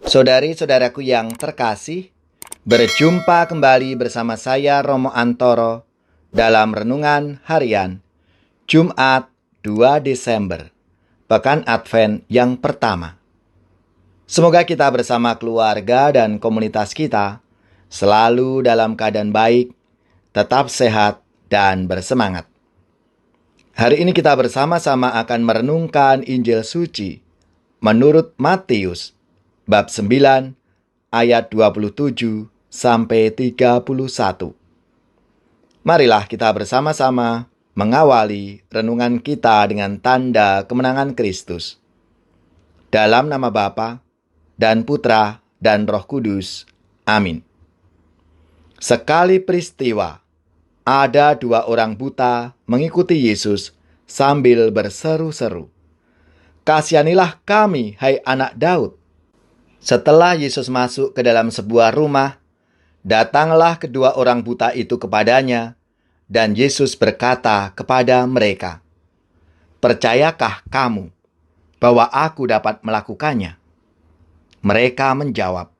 Saudari-saudaraku yang terkasih, berjumpa kembali bersama saya Romo Antoro dalam Renungan Harian Jumat 2 Desember, Pekan Advent yang pertama. Semoga kita bersama keluarga dan komunitas kita selalu dalam keadaan baik, tetap sehat dan bersemangat. Hari ini kita bersama-sama akan merenungkan Injil Suci menurut Matius bab 9 ayat 27 sampai 31. Marilah kita bersama-sama mengawali renungan kita dengan tanda kemenangan Kristus. Dalam nama Bapa dan Putra dan Roh Kudus. Amin. Sekali peristiwa, ada dua orang buta mengikuti Yesus sambil berseru-seru, "Kasihanilah kami, hai anak Daud." Setelah Yesus masuk ke dalam sebuah rumah, datanglah kedua orang buta itu kepadanya, dan Yesus berkata kepada mereka, "Percayakah kamu bahwa aku dapat melakukannya?" Mereka menjawab,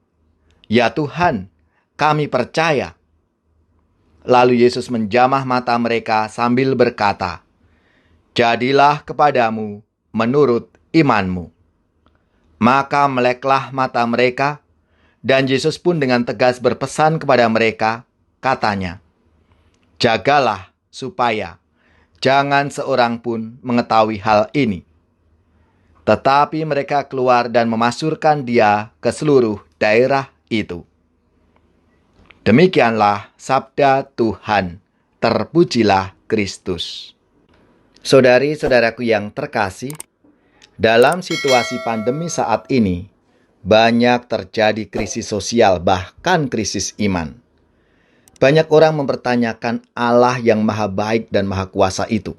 "Ya Tuhan, kami percaya." Lalu Yesus menjamah mata mereka sambil berkata, "Jadilah kepadamu menurut imanmu." Maka meleklah mata mereka, dan Yesus pun dengan tegas berpesan kepada mereka, katanya, "Jagalah supaya jangan seorang pun mengetahui hal ini." Tetapi mereka keluar dan memasurkan dia ke seluruh daerah itu. Demikianlah sabda Tuhan. Terpujilah Kristus. Saudari-saudaraku yang terkasih, dalam situasi pandemi saat ini, banyak terjadi krisis sosial, bahkan krisis iman. Banyak orang mempertanyakan Allah yang maha baik dan maha kuasa itu.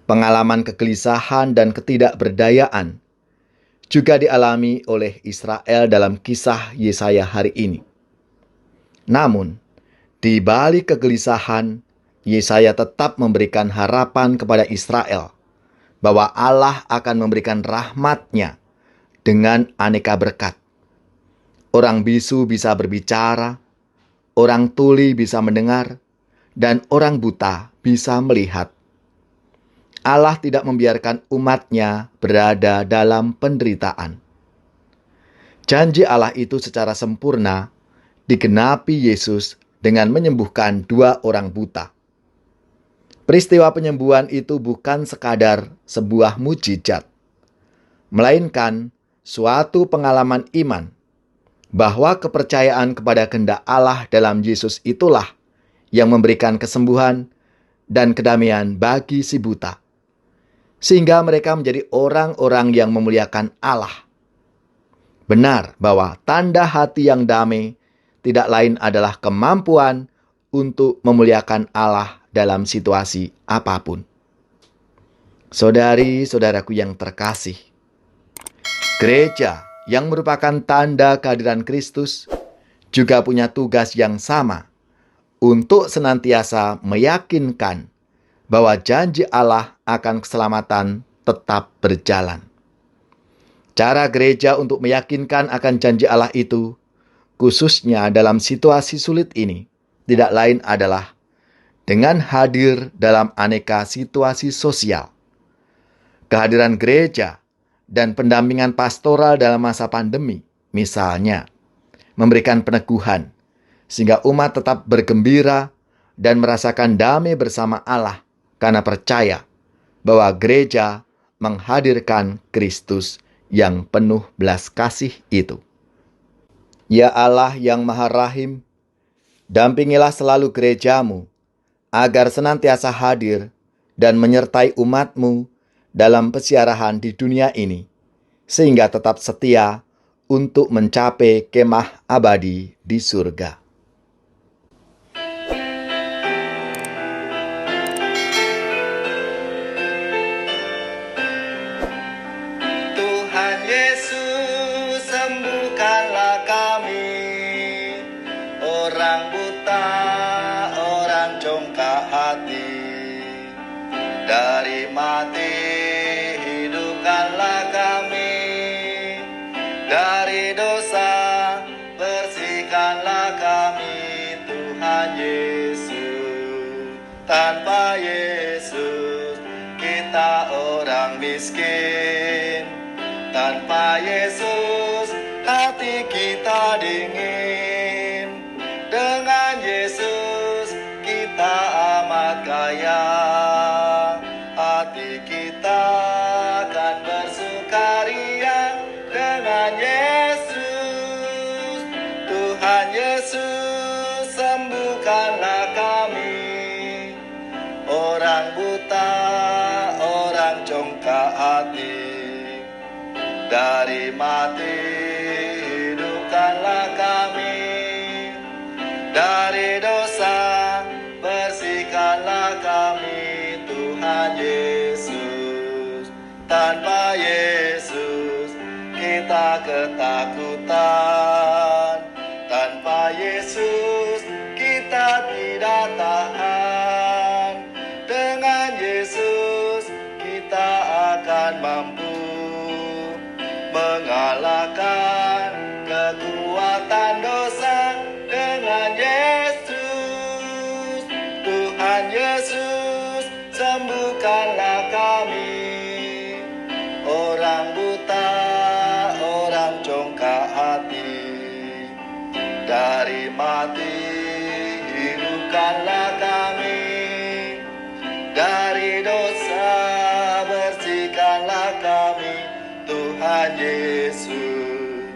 Pengalaman kegelisahan dan ketidakberdayaan juga dialami oleh Israel dalam kisah Yesaya hari ini. Namun, di balik kegelisahan, Yesaya tetap memberikan harapan kepada Israel bahwa Allah akan memberikan rahmat-Nya dengan aneka berkat. Orang bisu bisa berbicara, orang tuli bisa mendengar, dan orang buta bisa melihat. Allah tidak membiarkan umat-Nya berada dalam penderitaan. Janji Allah itu secara sempurna digenapi Yesus dengan menyembuhkan dua orang buta. Peristiwa penyembuhan itu bukan sekadar sebuah mukjizat, melainkan suatu pengalaman iman bahwa kepercayaan kepada kehendak Allah dalam Yesus itulah yang memberikan kesembuhan dan kedamaian bagi si buta, sehingga mereka menjadi orang-orang yang memuliakan Allah. Benar bahwa tanda hati yang damai tidak lain adalah kemampuan untuk memuliakan Allah dalam situasi apapun. Saudari-saudaraku yang terkasih, gereja yang merupakan tanda kehadiran Kristus juga punya tugas yang sama untuk senantiasa meyakinkan bahwa janji Allah akan keselamatan tetap berjalan. Cara gereja untuk meyakinkan akan janji Allah itu, khususnya dalam situasi sulit ini, tidak lain adalah dengan hadir dalam aneka situasi sosial. Kehadiran gereja dan pendampingan pastoral dalam masa pandemi, misalnya, memberikan peneguhan, sehingga umat tetap bergembira dan merasakan damai bersama Allah karena percaya bahwa gereja menghadirkan Kristus yang penuh belas kasih itu. Ya Allah yang Maha Rahim, dampingilah selalu gerejamu agar senantiasa hadir dan menyertai umat-Mu dalam pesiarahan di dunia ini, sehingga tetap setia untuk mencapai kemah abadi di surga. Tuhan Yesus, sembuhkanlah kami, orang buta, orang congkak hati, dari mati hidupkanlah kami, dari kita orang miskin. Tanpa Yesus hati kita dingin. Dengan Yesus kita amat kaya. Hati kita akan bersukaria dengan Yesus. Tuhan Yesus, sembuhkanlah kami. Orang buta, orang congkak hati, dari mati hidupkanlah kami. Dari dosa bersihkanlah kami, Tuhan Yesus. Tanpa Yesus kita ketakutan. Tanpa Yesus kita tidak tahan. Dengan Yesus kita akan mampu mengalahkan kekuatan dosa. Dengan Yesus, Tuhan Yesus, sembuhkanlah kami. Orang buta, orang congkak hati, dari mati hidupkanlah kami. Dari dosa bersihkanlah kami, Tuhan Yesus.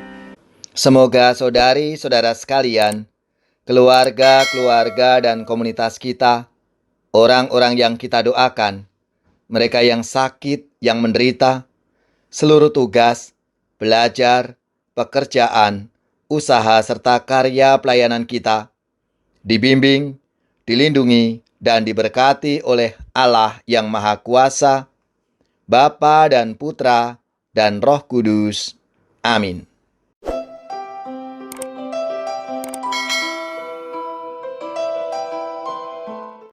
Semoga saudari-saudara sekalian, keluarga-keluarga dan komunitas kita, orang-orang yang kita doakan, mereka yang sakit, yang menderita, seluruh tugas, belajar, pekerjaan, usaha serta karya pelayanan kita, dibimbing, dilindungi, dan diberkati oleh Allah yang Maha Kuasa, Bapa dan Putra dan Roh Kudus. Amin.